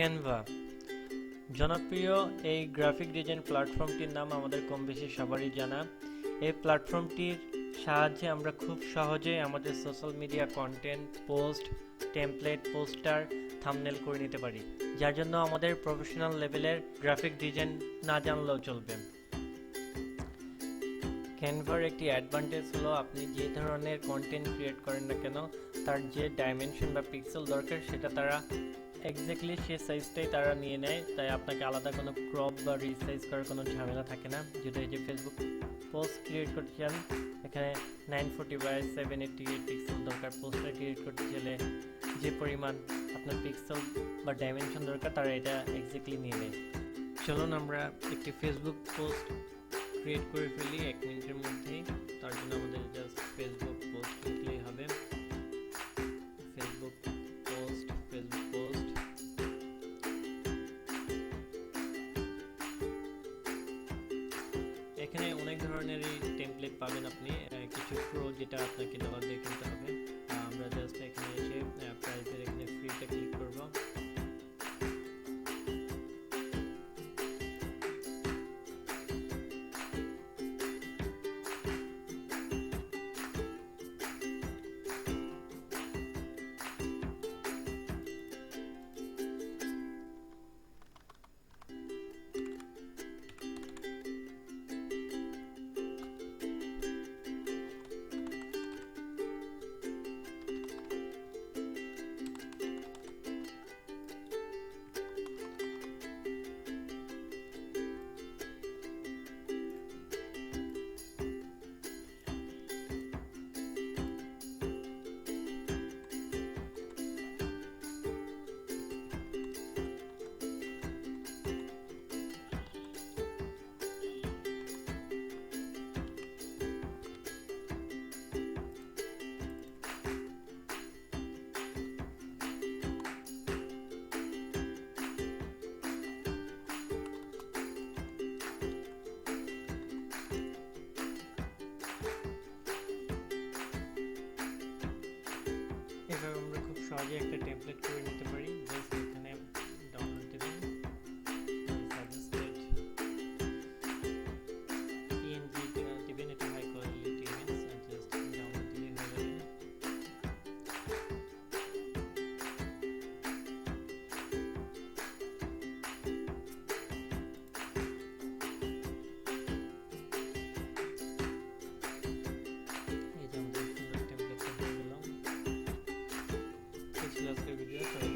Canva জনপ্রিয় এই graphic design প্ল্যাটফর্মটির নাম আমাদের কম বেশি সবারই জানা। এই প্ল্যাটফর্মটির সাহায্যে আমরা খুব সহজেই আমাদের social media content, post, template, poster, thumbnail করে নিতে পারি, যার জন্য আমাদের প্রফেশনাল লেভেলের গ্রাফিক ডিজাইন না জানলেও চলবে। ক্যানভার একটি অ্যাডভান্টেজ হলো আপনি যে ধরনের কন্টেন্ট ক্রিয়েট করেন না কেন তার যে ডাইমেনশন বা পিক্সেল দরকার সেটা তারা এক্স্যাক্টলি সে সাইজটাই তারা নিয়ে নেয়, তাই আপনাকে আলাদা কোনো ক্রপ বা রিসাইজ করার কোনো ঝামেলা থাকে না। যদি এই যে ফেসবুক পোস্ট ক্রিয়েট করতে চান, এখানে 940x788 পিক্সেল দরকার। পোস্টার ক্রিয়েট করতে চাইলে যে পরিমাণ আপনার পিক্সেল বা ডাইমেনশন দরকার তারা এটা এক্স্যাক্টলি নিয়ে নেয়। চলুন আমরা একটি ফেসবুক পোস্ট ক্রিয়েট করে ফেলি 1 মিনিটের মধ্যেই। তার জন্য আমাদের জাস্ট ফেসবুক পোস্ট লিখলেই হবে। ফেসবুক পোস্ট এখানে অনেক ধরনেরই টেমপ্লেট পাবেন আপনি, কিছু প্রো যেটা আপনাকে ডলার দিয়ে কিনতে হবে। আমরা জাস্ট এখানে এসে প্রাইসের এখানে ফ্রিতে ক্লিক করব। এভাবে আমরা খুব সহজে একটা টেমপ্লেট করে নিতে পারি। জাস্ট এখানে ডাউনলোড দেবেন, সাজেস্টেড পিএনজি দিবেন, এটা high quality image, just download দিলেই হয়ে যাবে। এই যে আমাদের সুন্দর টেমপ্লেটটা হয়ে গেল। আজকের ভিডিও সবাই